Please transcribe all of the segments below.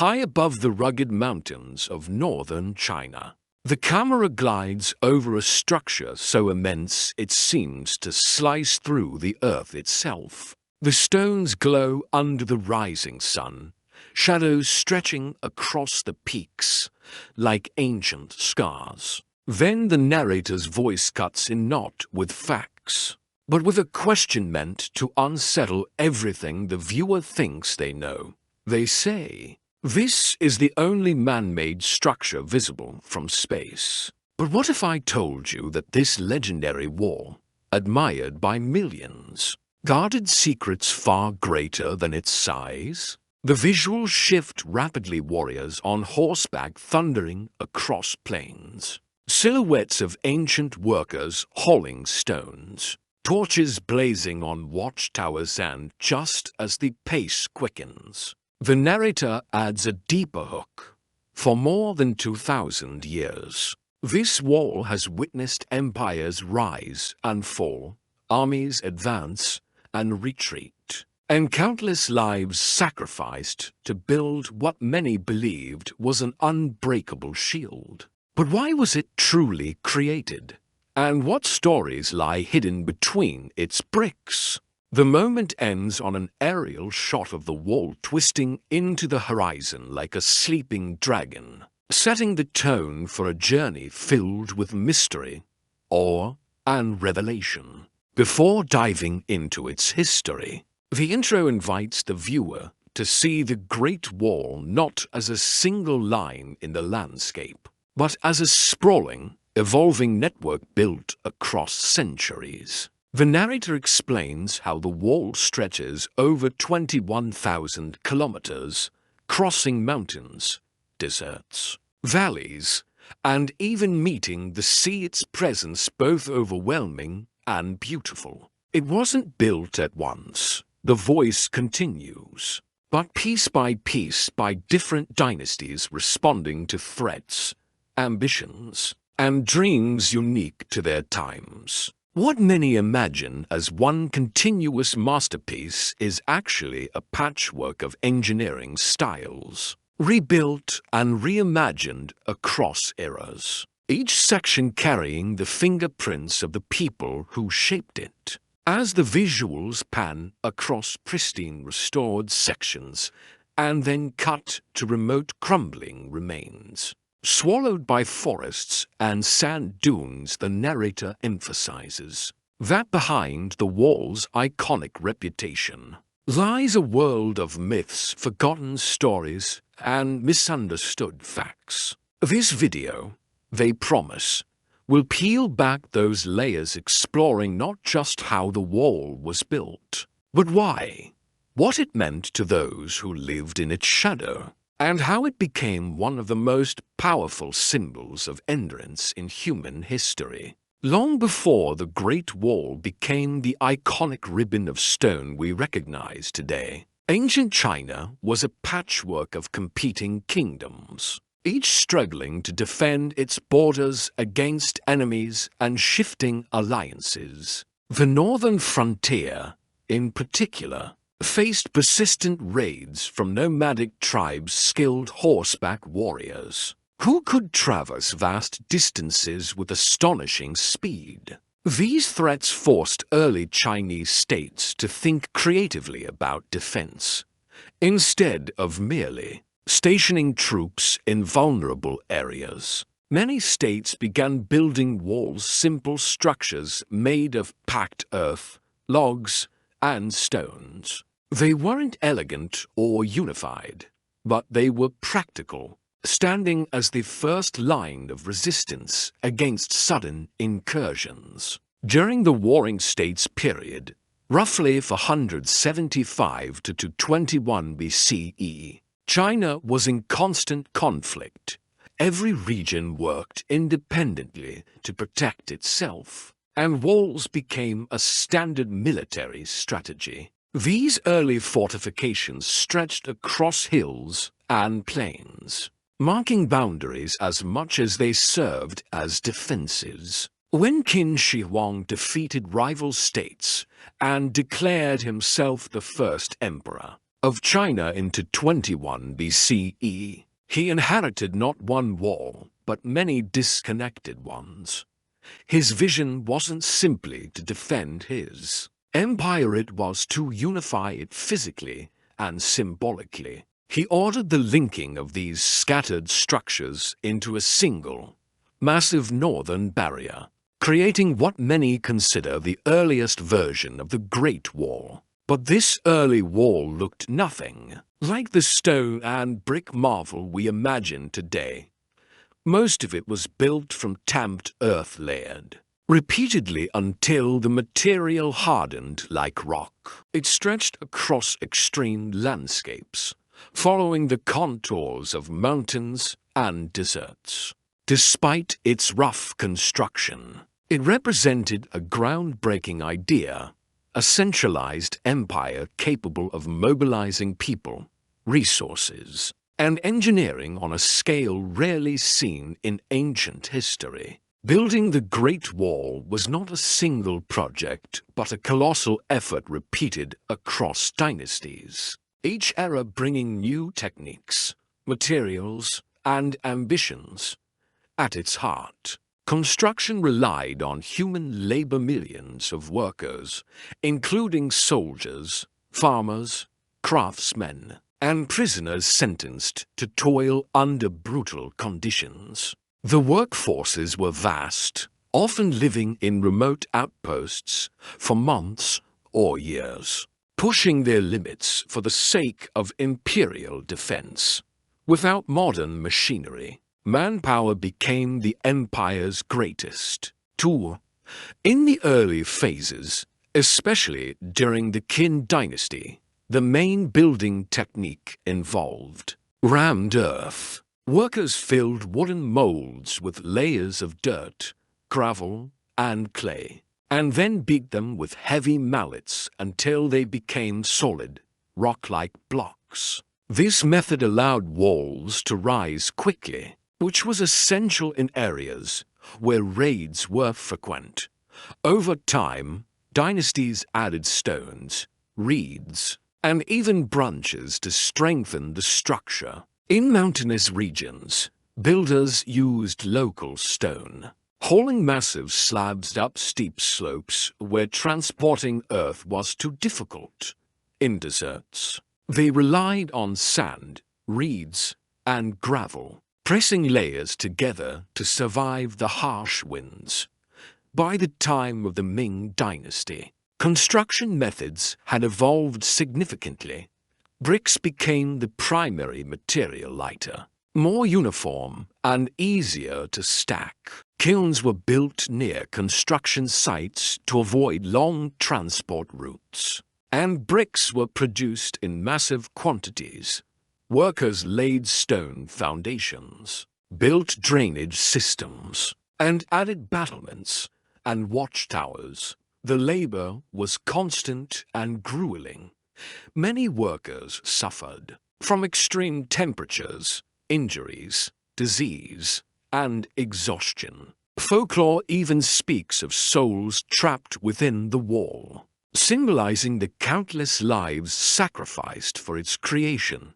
high above the rugged mountains of northern China. The camera glides over a structure so immense it seems to slice through the earth itself. The stones glow under the rising sun, shadows stretching across the peaks like ancient scars. Then the narrator's voice cuts in not with facts, but with a question meant to unsettle everything the viewer thinks they know. They say, "This is the only man-made structure visible from space." But what if I told you that this legendary wall, admired by millions, guarded secrets far greater than its size? The visuals shift rapidly, warriors on horseback thundering across plains. Silhouettes of ancient workers hauling stones, torches blazing on watchtowers, and just as the pace quickens, the narrator adds a deeper hook. For more than 2,000 years, this wall has witnessed empires rise and fall, armies advance and retreat, and countless lives sacrificed to build what many believed was an unbreakable shield. But why was it truly created? And what stories lie hidden between its bricks? The moment ends on an aerial shot of the wall twisting into the horizon like a sleeping dragon, setting the tone for a journey filled with mystery, awe, and revelation. Before diving into its history, the intro invites the viewer to see the Great Wall not as a single line in the landscape, but as a sprawling, evolving network built across centuries. The narrator explains how the wall stretches over 21,000 kilometers, crossing mountains, deserts, valleys, and even meeting the sea, its presence both overwhelming and beautiful. It wasn't built at once, the voice continues, but piece by different dynasties responding to threats, ambitions, and dreams unique to their times. What many imagine as one continuous masterpiece is actually a patchwork of engineering styles, rebuilt and reimagined across eras, each section carrying the fingerprints of the people who shaped it. As the visuals pan across pristine restored sections and then cut to remote crumbling remains, swallowed by forests and sand dunes, the narrator emphasizes that behind the wall's iconic reputation lies a world of myths, forgotten stories, and misunderstood facts. This video, they promise, will peel back those layers, exploring not just how the wall was built, but why, what it meant to those who lived in its shadow, and how it became one of the most powerful symbols of endurance in human history. Long before the Great Wall became the iconic ribbon of stone we recognize today, ancient China was a patchwork of competing kingdoms, each struggling to defend its borders against enemies and shifting alliances. The northern frontier, in particular, faced persistent raids from nomadic tribes, skilled horseback warriors who could traverse vast distances with astonishing speed. These threats forced early Chinese states to think creatively about defense, instead of merely stationing troops in vulnerable areas. Many states began building walls, simple structures made of packed earth, logs, and stones. They weren't elegant or unified, but they were practical, standing as the first line of resistance against sudden incursions. During the Warring States period, roughly 475 to 221 BCE, China was in constant conflict. Every region worked independently to protect itself, and walls became a standard military strategy. These early fortifications stretched across hills and plains, marking boundaries as much as they served as defenses. When Qin Shi Huang defeated rival states and declared himself the first emperor, of China into 21 BCE. He inherited not one wall, but many disconnected ones. His vision wasn't simply to defend his empire, it was to unify it physically and symbolically. He ordered the linking of these scattered structures into a single, massive northern barrier, creating what many consider the earliest version of the Great Wall. But this early wall looked nothing like the stone and brick marvel we imagine today. Most of it was built from tamped earth layered repeatedly until the material hardened like rock. It stretched across extreme landscapes, following the contours of mountains and deserts. Despite its rough construction, it represented a groundbreaking idea, a centralized empire capable of mobilizing people, resources, and engineering on a scale rarely seen in ancient history. Building the Great Wall was not a single project, but a colossal effort repeated across dynasties, each era bringing new techniques, materials, and ambitions. At its heart, construction relied on human labor. Millions of workers, including soldiers, farmers, craftsmen, and prisoners sentenced to toil under brutal conditions. The workforces were vast, often living in remote outposts for months or years, pushing their limits for the sake of imperial defense. Without modern machinery, manpower became the empire's greatest tool. In the early phases, especially during the Qin dynasty, the main building technique involved rammed earth. Workers filled wooden molds with layers of dirt, gravel, and clay, and then beat them with heavy mallets until they became solid, rock-like blocks. This method allowed walls to rise quickly, which was essential in areas where raids were frequent. Over time, dynasties added stones, reeds, and even branches to strengthen the structure. In mountainous regions, builders used local stone, hauling massive slabs up steep slopes where transporting earth was too difficult. In deserts, they relied on sand, reeds, and gravel, pressing layers together to survive the harsh winds. By the time of the Ming Dynasty, construction methods had evolved significantly. Bricks became the primary material, lighter, more uniform, and easier to stack. Kilns were built near construction sites to avoid long transport routes, and bricks were produced in massive quantities. Workers laid stone foundations, built drainage systems, and added battlements and watchtowers. The labor was constant and grueling. Many workers suffered from extreme temperatures, injuries, disease, and exhaustion. Folklore even speaks of souls trapped within the wall, symbolizing the countless lives sacrificed for its creation.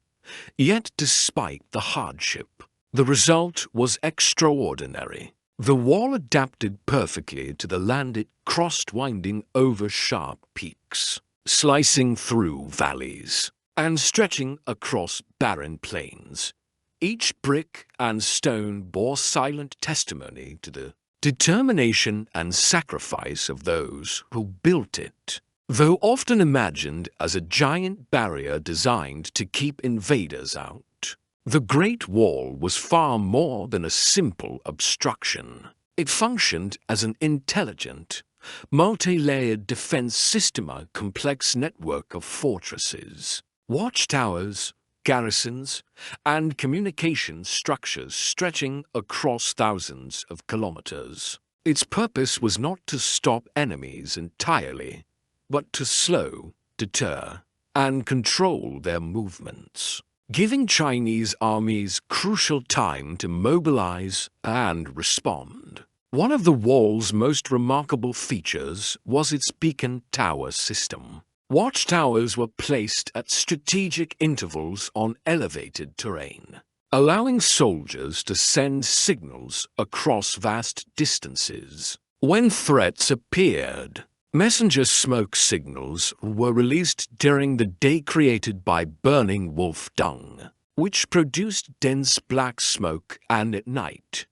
Yet despite the hardship, the result was extraordinary. The wall adapted perfectly to the land it crossed, winding over sharp peaks, slicing through valleys, and stretching across barren plains. Each brick and stone bore silent testimony to the determination and sacrifice of those who built it. Though often imagined as a giant barrier designed to keep invaders out, the Great Wall was far more than a simple obstruction. It functioned as an intelligent, multi-layered defense system, a complex network of fortresses, watchtowers, garrisons, and communication structures stretching across thousands of kilometers. Its purpose was not to stop enemies entirely, but to slow, deter, and control their movements, giving Chinese armies crucial time to mobilize and respond. One of the wall's most remarkable features was its beacon tower system. Watchtowers were placed at strategic intervals on elevated terrain, allowing soldiers to send signals across vast distances. When threats appeared, messenger smoke signals were released during the day created by burning wolf dung, which produced dense black smoke, and at night,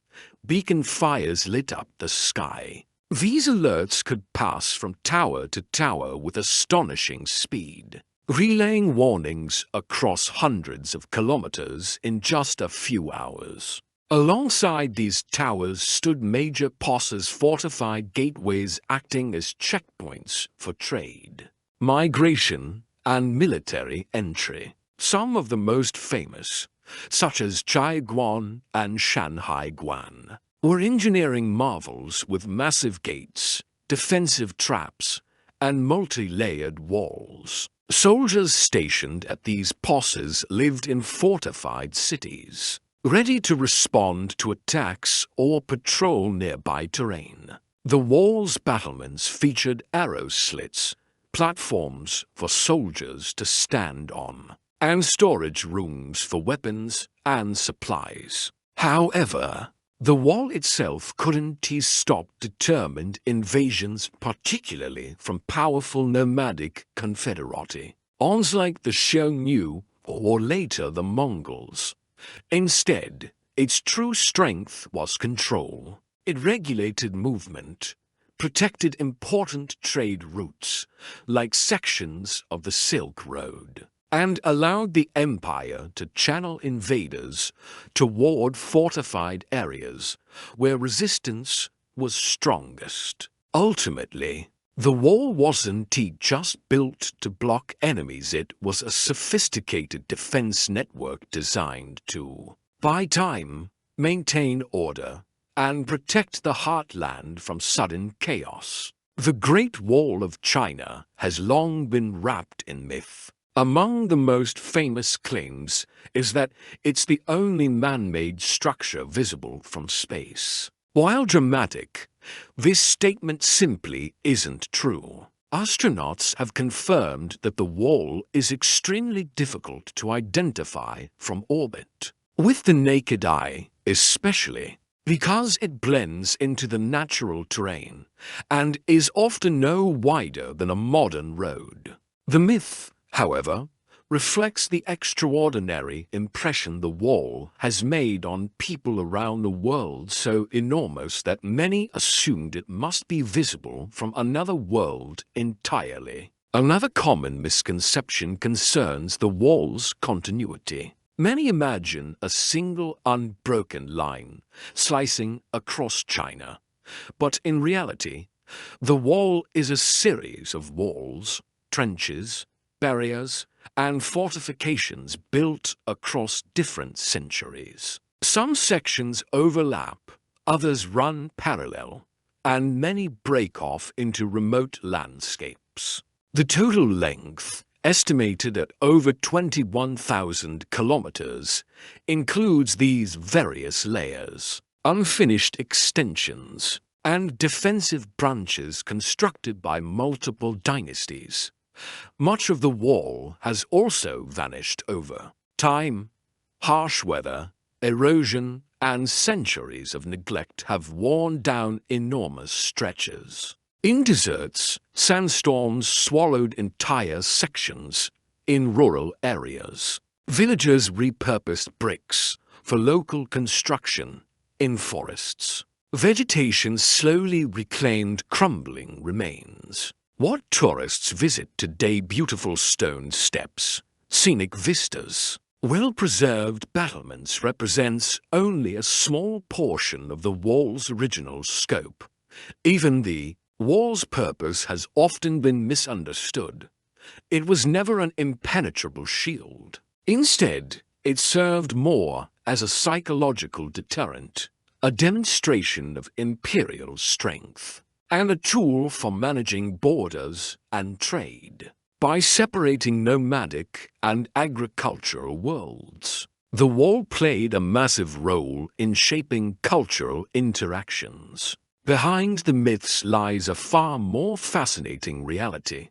beacon fires lit up the sky. These alerts could pass from tower to tower with astonishing speed, relaying warnings across hundreds of kilometers in just a few hours. Alongside these towers stood major posses, fortified gateways acting as checkpoints for trade, migration, and military entry. Some of the most famous, such as Chaiguan and Shanhai Guan, were engineering marvels with massive gates, defensive traps, and multi-layered walls. Soldiers stationed at these posses lived in fortified cities, ready to respond to attacks or patrol nearby terrain. The walls' battlements featured arrow slits, platforms for soldiers to stand on, and storage rooms for weapons and supplies. However, the wall itself couldn't stop determined invasions, particularly from powerful nomadic confederati, like the Xiongnu or later the Mongols. Instead, its true strength was control. It regulated movement, protected important trade routes, like sections of the Silk Road, and allowed the empire to channel invaders toward fortified areas where resistance was strongest. Ultimately, the wall wasn't just built to block enemies, it was a sophisticated defense network designed to buy time, maintain order, and protect the heartland from sudden chaos. The Great Wall of China has long been wrapped in myth. Among the most famous claims is that it's the only man-made structure visible from space. While dramatic, this statement simply isn't true. Astronauts have confirmed that the wall is extremely difficult to identify from orbit, with the naked eye especially, because it blends into the natural terrain and is often no wider than a modern road. The myth, however, reflects the extraordinary impression the wall has made on people around the world, so enormous that many assumed it must be visible from another world entirely. Another common misconception concerns the wall's continuity. Many imagine a single unbroken line slicing across China, but in reality, the wall is a series of walls, trenches, barriers, and fortifications built across different centuries. Some sections overlap, others run parallel, and many break off into remote landscapes. The total length, estimated at over 21,000 kilometers, includes these various layers, unfinished extensions, and defensive branches constructed by multiple dynasties. Much of the wall has also vanished over time. Harsh weather, erosion, and centuries of neglect have worn down enormous stretches. In deserts, sandstorms swallowed entire sections. In rural areas, villagers repurposed bricks for local construction. In forests, vegetation slowly reclaimed crumbling remains. What tourists visit today: beautiful stone steps, scenic vistas, well-preserved battlements represents only a small portion of the wall's original scope. Even the wall's purpose has often been misunderstood. It was never an impenetrable shield. Instead, it served more as a psychological deterrent, a demonstration of imperial strength, and a tool for managing borders and trade. By separating nomadic and agricultural worlds, the wall played a massive role in shaping cultural interactions. Behind the myths lies a far more fascinating reality.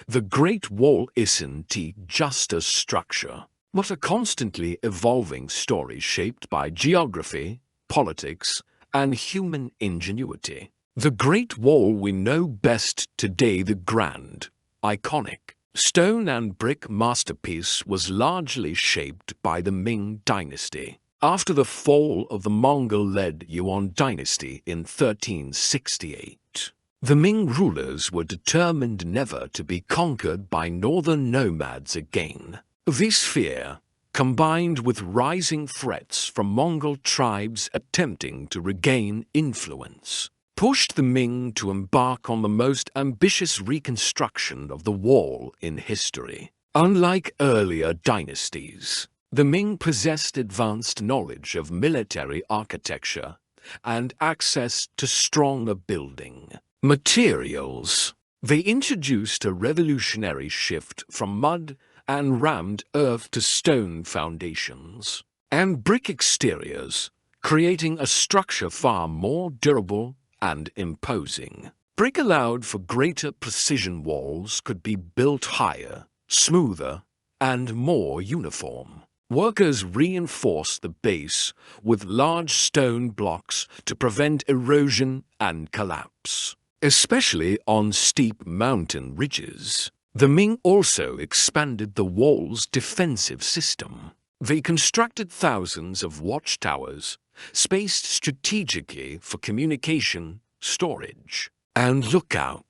The Great Wall isn't just a structure, but a constantly evolving story shaped by geography, politics, and human ingenuity. The Great Wall we know best today, the grand, iconic, stone and brick masterpiece, was largely shaped by the Ming Dynasty. After the fall of the Mongol-led Yuan dynasty in 1368, the Ming rulers were determined never to be conquered by northern nomads again. This fear, combined with rising threats from Mongol tribes attempting to regain influence, pushed the Ming to embark on the most ambitious reconstruction of the wall in history. Unlike earlier dynasties, the Ming possessed advanced knowledge of military architecture and access to stronger building materials. They introduced a revolutionary shift from mud and rammed earth to stone foundations and brick exteriors, creating a structure far more durable and imposing. Brick allowed for greater precision. Walls could be built higher, smoother, and more uniform. Workers reinforced the base with large stone blocks to prevent erosion and collapse, especially on steep mountain ridges. The Ming also expanded the wall's defensive system. They constructed thousands of watchtowers, spaced strategically for communication, storage, and lookout.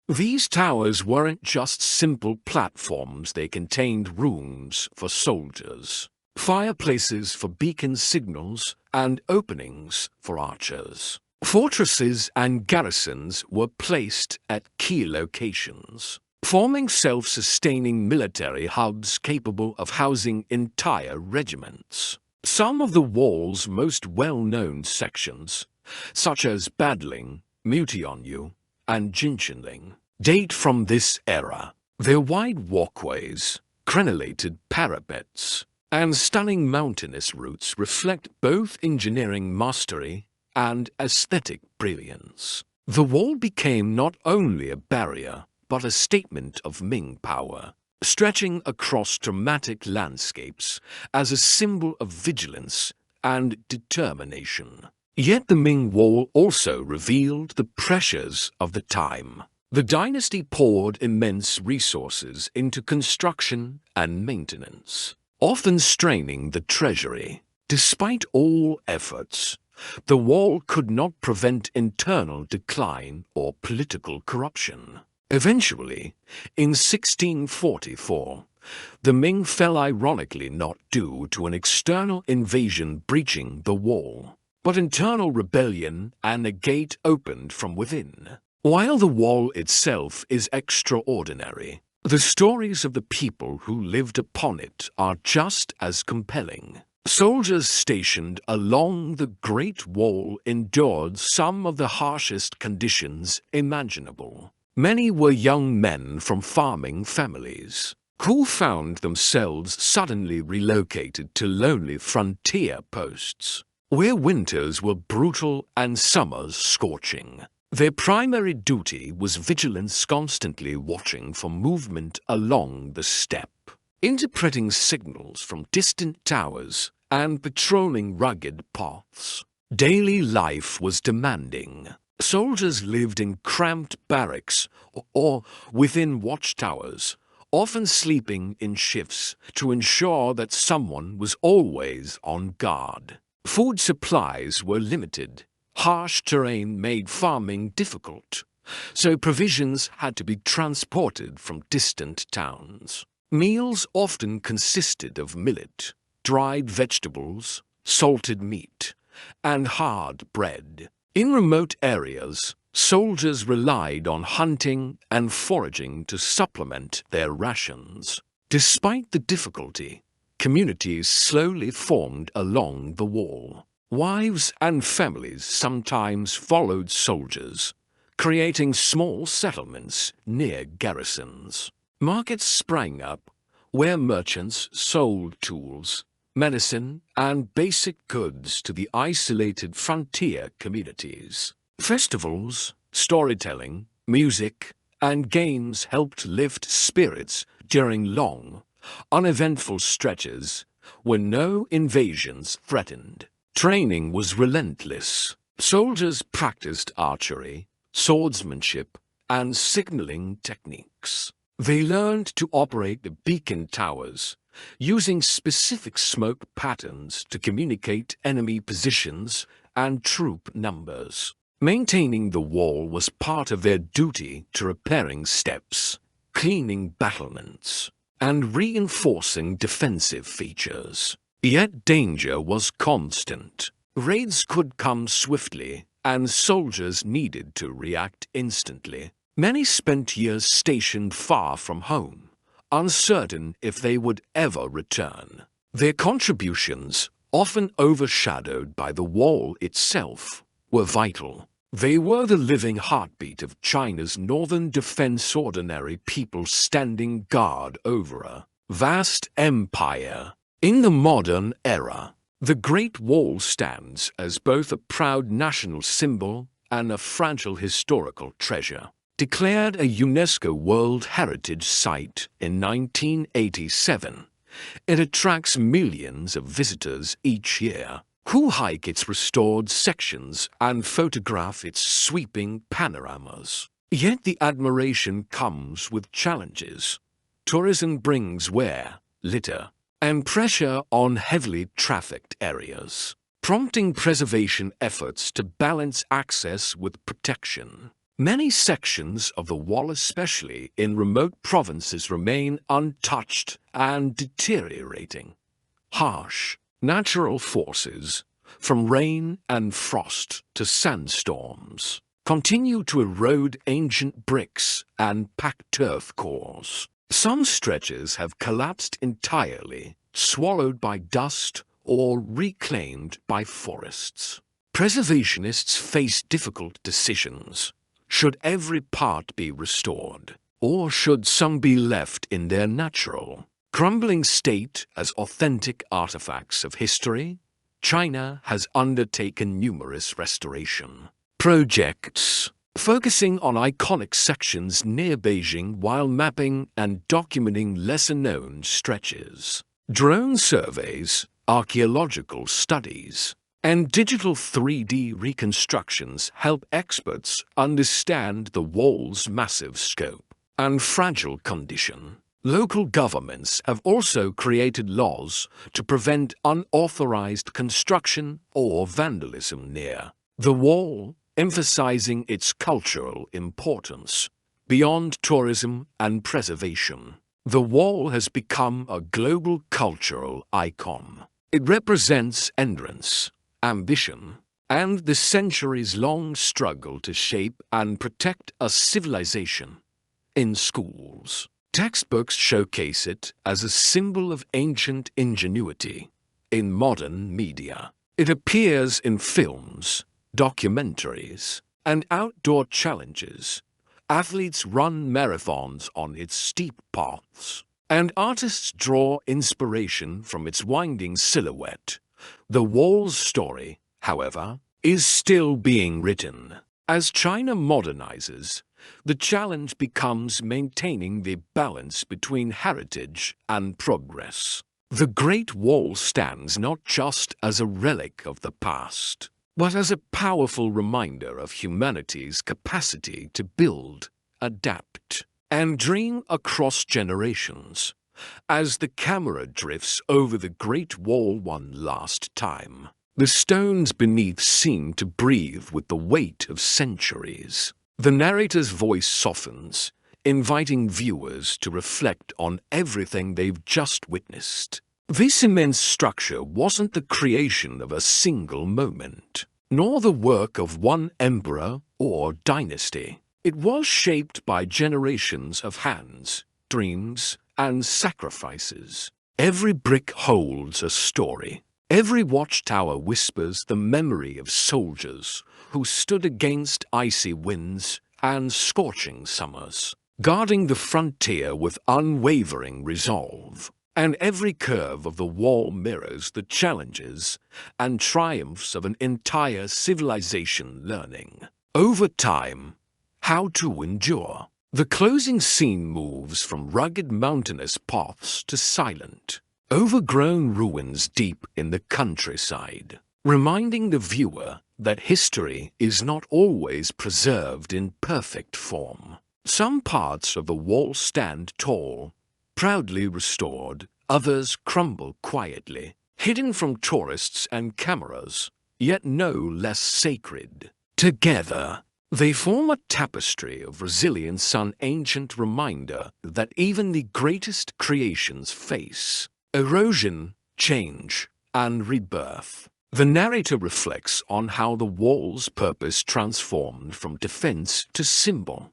These towers weren't just simple platforms, they contained rooms for soldiers, fireplaces for beacon signals, and openings for archers. Fortresses and garrisons were placed at key locations, forming self-sustaining military hubs capable of housing entire regiments. Some of the wall's most well-known sections, such as Badling, Mutianyu, and Jinshanling, date from this era. Their wide walkways, crenellated parapets, and stunning mountainous routes reflect both engineering mastery and aesthetic brilliance. The wall became not only a barrier, but a statement of Ming power, stretching across dramatic landscapes as a symbol of vigilance and determination. Yet the Ming Wall also revealed the pressures of the time. The dynasty poured immense resources into construction and maintenance, often straining the treasury. Despite all efforts, the wall could not prevent internal decline or political corruption. Eventually, in 1644, the Ming fell, ironically not due to an external invasion breaching the wall, but internal rebellion, and a gate opened from within. While the wall itself is extraordinary, the stories of the people who lived upon it are just as compelling. Soldiers stationed along the Great Wall endured some of the harshest conditions imaginable. Many were young men from farming families who found themselves suddenly relocated to lonely frontier posts, where winters were brutal and summers scorching. Their primary duty was vigilance, constantly watching for movement along the steppe, interpreting signals from distant towers, and patrolling rugged paths. Daily life was demanding. Soldiers lived in cramped barracks or within watchtowers, often sleeping in shifts to ensure that someone was always on guard. Food supplies were limited. Harsh terrain made farming difficult, so provisions had to be transported from distant towns. Meals often consisted of millet, dried vegetables, salted meat, and hard bread. In remote areas, soldiers relied on hunting and foraging to supplement their rations. Despite the difficulty, communities slowly formed along the wall. Wives and families sometimes followed soldiers, creating small settlements near garrisons. Markets sprang up where merchants sold tools, medicine, and basic goods to the isolated frontier communities. Festivals, storytelling, music, and games helped lift spirits during long, uneventful stretches when no invasions threatened. Training was relentless. Soldiers practiced archery, swordsmanship, and signaling techniques. They learned to operate the beacon towers, using specific smoke patterns to communicate enemy positions and troop numbers. Maintaining the wall was part of their duty to repairing steps, cleaning battlements, and reinforcing defensive features. Yet danger was constant. Raids could come swiftly, and soldiers needed to react instantly. Many spent years stationed far from home, uncertain if they would ever return. Their contributions, often overshadowed by the wall itself, were vital. They were the living heartbeat of China's northern defense, ordinary people standing guard over a vast empire. In the modern era, the Great Wall stands as both a proud national symbol and a fragile historical treasure. Declared a UNESCO World Heritage Site in 1987, it attracts millions of visitors each year, who hike its restored sections and photograph its sweeping panoramas. Yet the admiration comes with challenges. Tourism brings wear, litter, and pressure on heavily trafficked areas, prompting preservation efforts to balance access with protection. Many sections of the wall, especially in remote provinces, remain untouched and deteriorating. Harsh natural forces, from rain and frost to sandstorms, continue to erode ancient bricks and packed earth cores. Some stretches have collapsed entirely, swallowed by dust or reclaimed by forests. Preservationists face difficult decisions. Should every part be restored, or should some be left in their natural, crumbling state as authentic artifacts of history? China has undertaken numerous restoration projects, focusing on iconic sections near Beijing while mapping and documenting lesser-known stretches. Drone surveys, archaeological studies, and digital 3D reconstructions help experts understand the wall's massive scope and fragile condition. Local governments have also created laws to prevent unauthorized construction or vandalism near the wall, emphasizing its cultural importance. Beyond tourism and preservation, the wall has become a global cultural icon. It represents endurance, ambition, and the centuries-long struggle to shape and protect a civilization. In schools, textbooks showcase it as a symbol of ancient ingenuity. In modern media, it appears in films, documentaries, and outdoor challenges. Athletes run marathons on its steep paths, and artists draw inspiration from its winding silhouette. The wall's story, however, is still being written. As China modernizes, the challenge becomes maintaining the balance between heritage and progress. The Great Wall stands not just as a relic of the past, but as a powerful reminder of humanity's capacity to build, adapt, and dream across generations. As the camera drifts over the Great Wall one last time, the stones beneath seem to breathe with the weight of centuries. The narrator's voice softens, inviting viewers to reflect on everything they've just witnessed. This immense structure wasn't the creation of a single moment, nor the work of one emperor or dynasty. It was shaped by generations of hands, dreams, and sacrifices. Every brick holds a story. Every watchtower whispers the memory of soldiers who stood against icy winds and scorching summers, guarding the frontier with unwavering resolve. And every curve of the wall mirrors the challenges and triumphs of an entire civilization learning, over time, how to endure. The closing scene moves from rugged mountainous paths to silent, overgrown ruins deep in the countryside, reminding the viewer that history is not always preserved in perfect form. Some parts of the wall stand tall, proudly restored, others crumble quietly, hidden from tourists and cameras, yet no less sacred. Together, they form a tapestry of resilience, an ancient reminder that even the greatest creations face erosion, change, and rebirth. The narrator reflects on how the wall's purpose transformed from defense to symbol.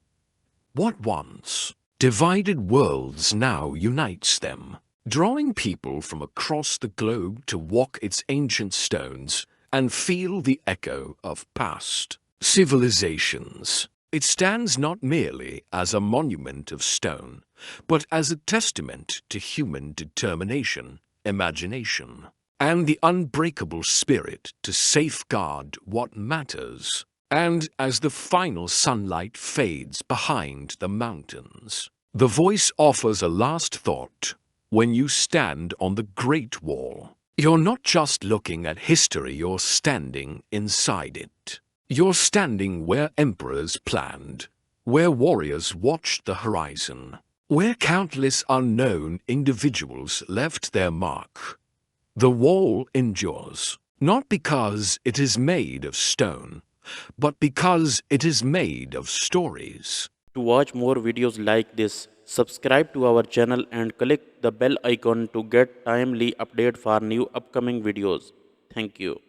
What once divided worlds now unites them, drawing people from across the globe to walk its ancient stones and feel the echo of past civilizations. It stands not merely as a monument of stone, but as a testament to human determination, imagination, and the unbreakable spirit to safeguard what matters. And as the final sunlight fades behind the mountains, the voice offers a last thought. When you stand on the Great Wall, you're not just looking at history, you're standing inside it. You're standing where emperors planned, where warriors watched the horizon, where countless unknown individuals left their mark. The wall endures, not because it is made of stone, but because it is made of stories. To watch more videos like this, subscribe to our channel and click the bell icon to get timely update for new upcoming videos. Thank you.